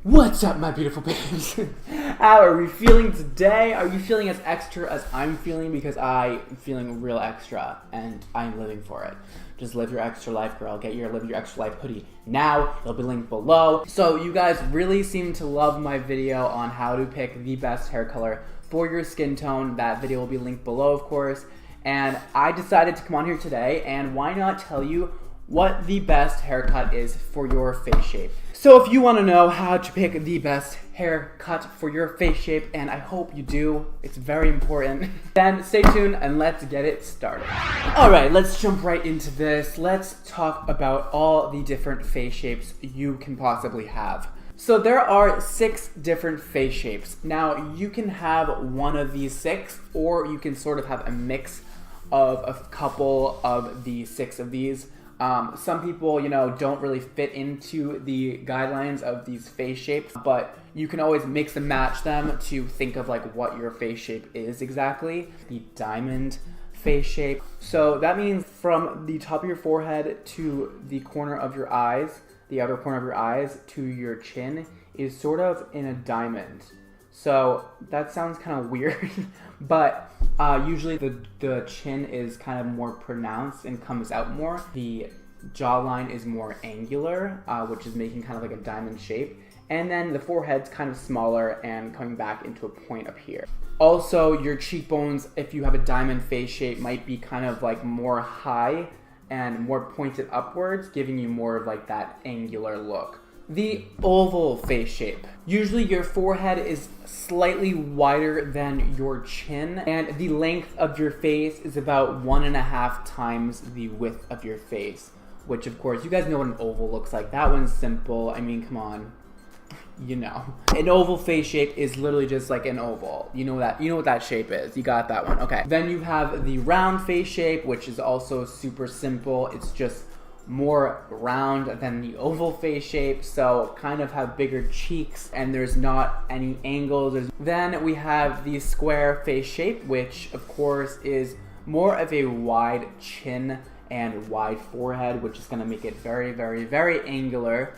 What's up, my beautiful babes? How are we feeling today? Are you feeling as extra as I'm feeling? Because I'm feeling real extra, and I'm living for it. Just live your extra life, girl. Get your Live Your Extra Life hoodie now. It'll be linked below. So you guys really seem to love my video on how to pick the best hair color for your skin tone. That video will be linked below, of course. And I decided to come on here today, and why not tell you what the best haircut is for your face shape. So if you want to know how to pick the best haircut for your face shape, and I hope you do, it's very important, then stay tuned and let's get it started. Alright, let's jump right into this. Let's talk about all the different face shapes you can possibly have. So there are 6 different face shapes. Now you can have one of these 6, or you can sort of have a mix of a couple of the 6 of these. Some people, don't really fit into the guidelines of these face shapes, but you can always mix and match them to think of like what your face shape is exactly. The diamond face shape. So that means from the top of your forehead to the corner of your eyes, the outer corner of your eyes to your chin is sort of in a diamond. So that sounds kind of weird, but usually the chin is kind of more pronounced and comes out more. The jawline is more angular, which is making kind of like a diamond shape. And then the forehead's kind of smaller and coming back into a point up here. Also, your cheekbones, if you have a diamond face shape, might be kind of like more high and more pointed upwards, giving you more of like that angular look. The oval face shape. Usually your forehead is slightly wider than your chin, and the length of your face is about 1.5 times the width of your face, which of course, you guys know what an oval looks like. That one's simple. I mean, come on. You know. An oval face shape is literally just like an oval. You know what that shape is. You got that one. Okay. Then you have the round face shape, which is also super simple. It's just more round than the oval face shape, so kind of have bigger cheeks and there's not any angles. Then we have the square face shape, which of course is more of a wide chin and wide forehead, which is going to make it very, very, very angular.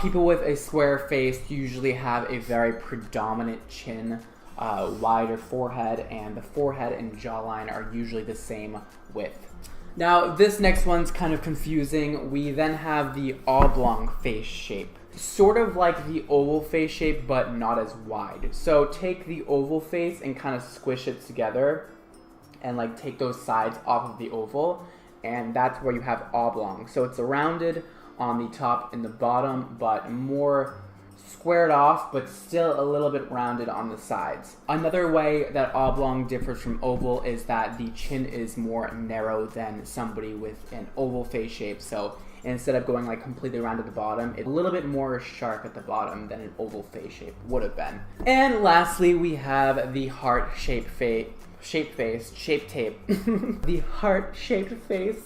People with a square face usually have a very predominant chin, wider forehead, and the forehead and jawline are usually the same width. Now, this next one's kind of confusing. We then have the oblong face shape. Sort of like the oval face shape, but not as wide. So take the oval face and kind of squish it together and like take those sides off of the oval, and that's where you have oblong. So it's rounded on the top and the bottom, but more squared off, but still a little bit rounded on the sides. Another way that oblong differs from oval is that the chin is more narrow than somebody with an oval face shape. So instead of going like completely round at the bottom, it's a little bit more sharp at the bottom than an oval face shape would have been. And lastly, we have the heart-shaped face. Shape tape. The heart-shaped face.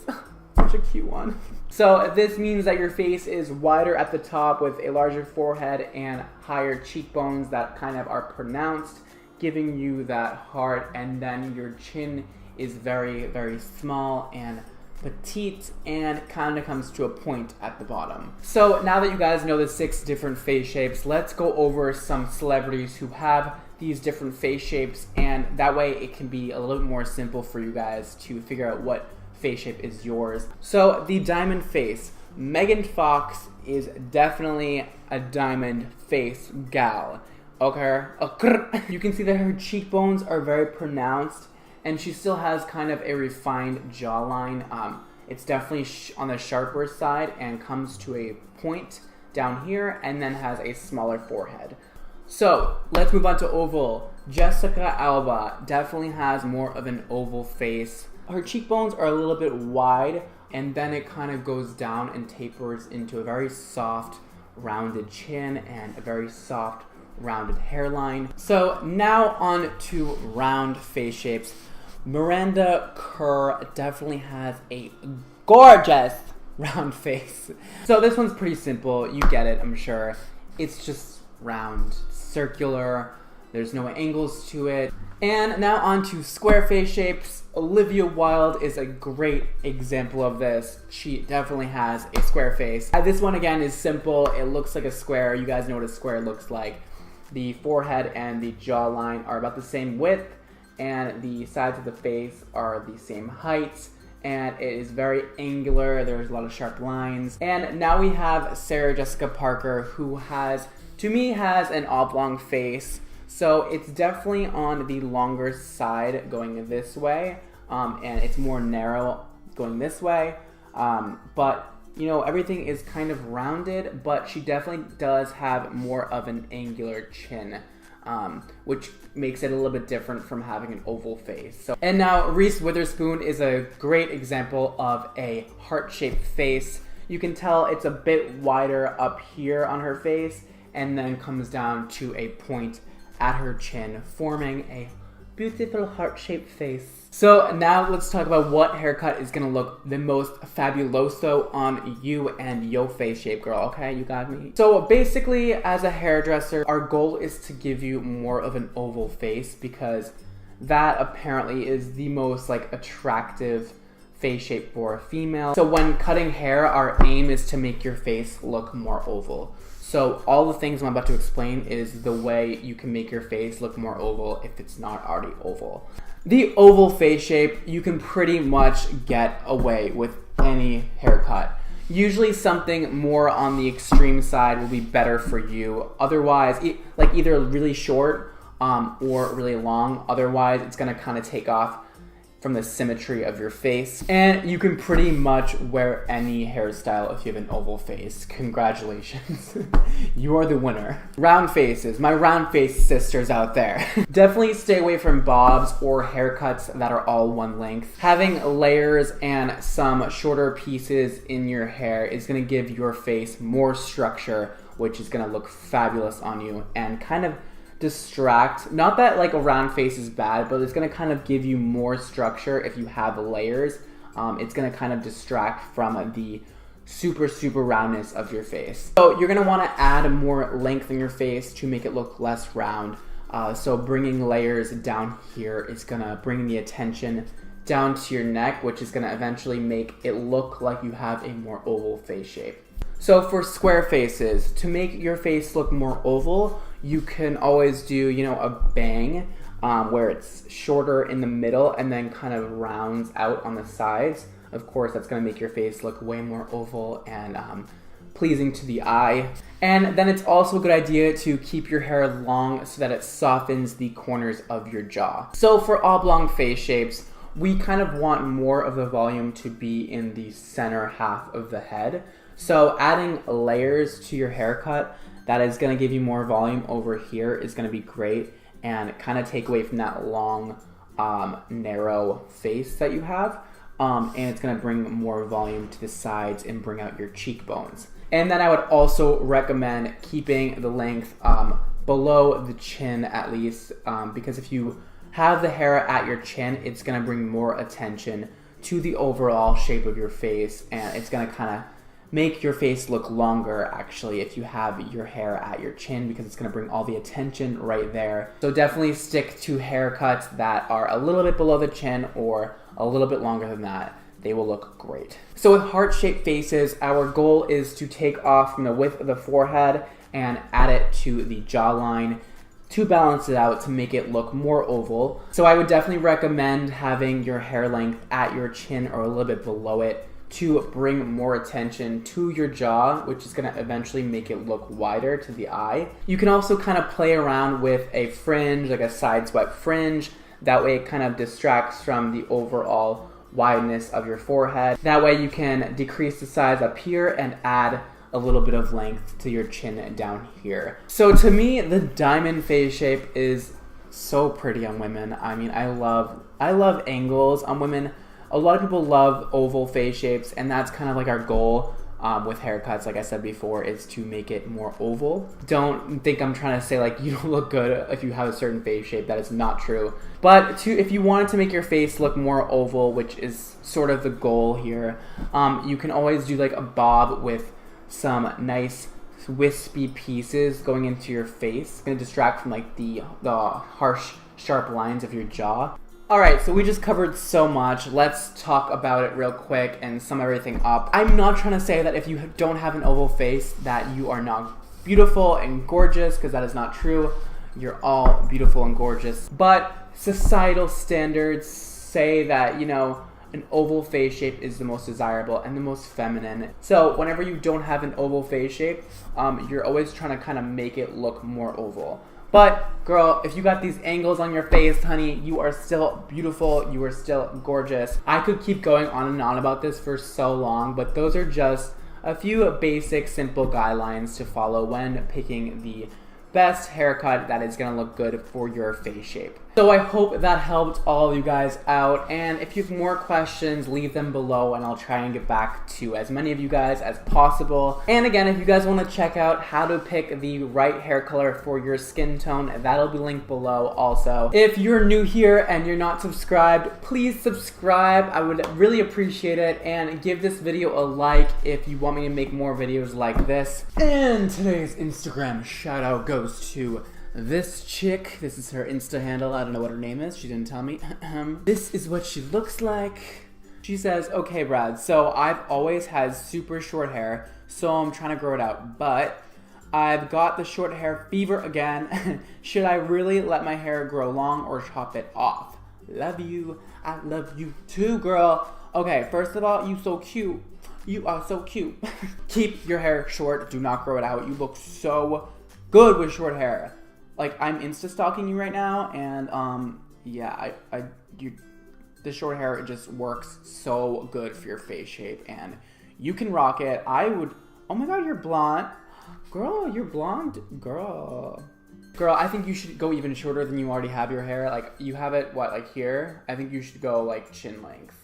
Such a cute one. So this means that your face is wider at the top with a larger forehead and higher cheekbones that kind of are pronounced, giving you that heart, and then your chin is very, very small and petite and kind of comes to a point at the bottom. So now that you guys know the 6 different face shapes, let's go over some celebrities who have these different face shapes, and that way it can be a little bit more simple for you guys to figure out what face shape is yours. So the diamond face. Megan Fox is definitely a diamond face gal. Okay? You can see that her cheekbones are very pronounced, and she still has kind of a refined jawline. It's definitely on the sharper side and comes to a point down here and then has a smaller forehead. So let's move on to oval. Jessica Alba definitely has more of an oval face. Her cheekbones are a little bit wide, and then it kind of goes down and tapers into a very soft, rounded chin and a very soft, rounded hairline. So now on to round face shapes. Miranda Kerr definitely has a gorgeous round face. So this one's pretty simple. You get it, I'm sure. It's just round, circular, There's no angles to it. And now on to square face shapes. Olivia Wilde is a great example of this. She definitely has a square face. This one again is simple. It looks like a square. You guys know what a square looks like. The forehead and the jawline are about the same width, and the sides of the face are the same height, and it is very angular. There's a lot of sharp lines. And now we have Sarah Jessica Parker, who has, to me, has an oblong face. So it's definitely on the longer side going this way, and it's more narrow going this way. But, you know, everything is kind of rounded, but she definitely does have more of an angular chin, which makes it a little bit different from having an oval face. So, and now Reese Witherspoon is a great example of a heart-shaped face. You can tell it's a bit wider up here on her face, and then comes down to a point at her chin, forming a beautiful heart-shaped face. So now let's talk about what haircut is gonna look the most fabuloso on you and your face shape, girl, okay? You got me? So basically, as a hairdresser, our goal is to give you more of an oval face, because that apparently is the most like attractive face shape for a female. So when cutting hair, our aim is to make your face look more oval. So all the things I'm about to explain is the way you can make your face look more oval if it's not already oval. The oval face shape, you can pretty much get away with any haircut. Usually something more on the extreme side will be better for you. Otherwise, like either really short or really long. Otherwise, it's gonna kind of take off from the symmetry of your face. And you can pretty much wear any hairstyle if you have an oval face. Congratulations. You are the winner. Round faces, my round face sisters out there. Definitely stay away from bobs or haircuts that are all one length. Having layers and some shorter pieces in your hair is gonna give your face more structure, which is gonna look fabulous on you and kind of distract. Not that like a round face is bad, but it's gonna kind of give you more structure if you have layers. It's gonna kind of distract from the super roundness of your face. So you're gonna wanna add more length in your face to make it look less round. So bringing layers down here is gonna bring the attention down to your neck, which is gonna eventually make it look like you have a more oval face shape. So for square faces, to make your face look more oval, you can always do, you know, a bang where it's shorter in the middle and then kind of rounds out on the sides. Of course, that's gonna make your face look way more oval and pleasing to the eye. And then it's also a good idea to keep your hair long so that it softens the corners of your jaw. So for oblong face shapes, we kind of want more of the volume to be in the center half of the head. So adding layers to your haircut that is going to give you more volume over here is going to be great and kind of take away from that long, narrow face that you have. And it's going to bring more volume to the sides and bring out your cheekbones. And then I would also recommend keeping the length below the chin at least, because if you have the hair at your chin, it's going to bring more attention to the overall shape of your face, and it's going to kind of make your face look longer actually if you have your hair at your chin, because it's going to bring all the attention right there. So definitely stick to haircuts that are a little bit below the chin or a little bit longer than that. They will look great. So with heart-shaped faces, our goal is to take off from the width of the forehead and add it to the jawline to balance it out to make it look more oval. So I would definitely recommend having your hair length at your chin or a little bit below it to bring more attention to your jaw, which is gonna eventually make it look wider to the eye. You can also kind of play around with a fringe, like a side swept fringe. That way it kind of distracts from the overall wideness of your forehead. That way you can decrease the size up here and add a little bit of length to your chin down here. So to me, the diamond face shape is so pretty on women. I mean, I love angles on women. A lot of people love oval face shapes, and that's kind of like our goal with haircuts, like I said before, is to make it more oval. Don't think I'm trying to say like you don't look good if you have a certain face shape. That is not true. But if you wanted to make your face look more oval, which is sort of the goal here, you can always do like a bob with some nice wispy pieces going into your face. It's gonna distract from like the harsh, sharp lines of your jaw. Alright, so we just covered so much. Let's talk about it real quick and sum everything up. I'm not trying to say that if you don't have an oval face that you are not beautiful and gorgeous, because that is not true. You're all beautiful and gorgeous. But societal standards say that, you know, an oval face shape is the most desirable and the most feminine. So whenever you don't have an oval face shape, you're always trying to kind of make it look more oval. But girl, if you got these angles on your face, honey, you are still beautiful, you are still gorgeous. I could keep going on and on about this for so long, but those are just a few basic, simple guidelines to follow when picking the best haircut that is gonna look good for your face shape. So I hope that helped all of you guys out, and if you have more questions, leave them below and I'll try and get back to as many of you guys as possible. And again, if you guys want to check out how to pick the right hair color for your skin tone, that'll be linked below also. If you're new here and you're not subscribed, please subscribe. I would really appreciate it, and give this video a like if you want me to make more videos like this. And today's Instagram shout out goes to this chick. This is her Insta handle. I don't know what her name is. She didn't tell me. This is what she looks like. She says, okay, Brad, so I've always had super short hair, so I'm trying to grow it out, but I've got the short hair fever again. Should I really let my hair grow long or chop it off? Love you. I love you too, girl. Okay, first of all, you so cute. You are so cute. Keep your hair short. Do not grow it out. You look so good with short hair. Like, I'm Insta stalking you right now, and yeah, the short hair, it just works so good for your face shape, and you can rock it. Oh my god, you're blonde. Girl, you're blonde. Girl, I think you should go even shorter than you already have your hair. Like, you have it, what, like here? I think you should go, like, chin length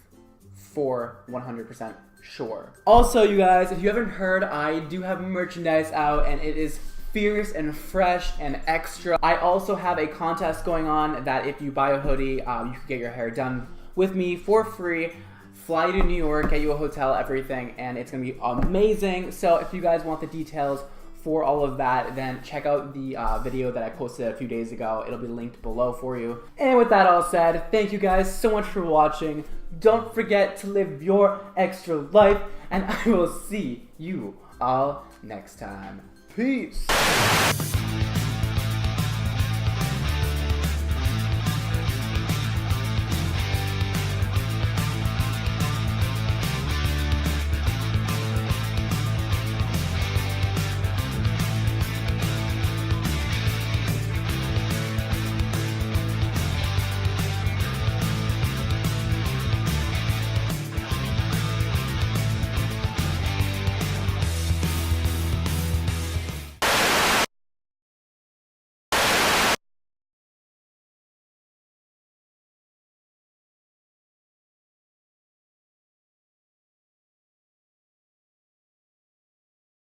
for 100% sure. Also, you guys, if you haven't heard, I do have merchandise out, and it is fierce and fresh and extra. I also have a contest going on that if you buy a hoodie, you can get your hair done with me for free. Fly to New York, get you a hotel, everything, and it's gonna be amazing. So if you guys want the details for all of that, then check out the video that I posted a few days ago. It'll be linked below for you. And with that all said, thank you guys so much for watching. Don't forget to live your extra life, and I will see you all next time. Peace.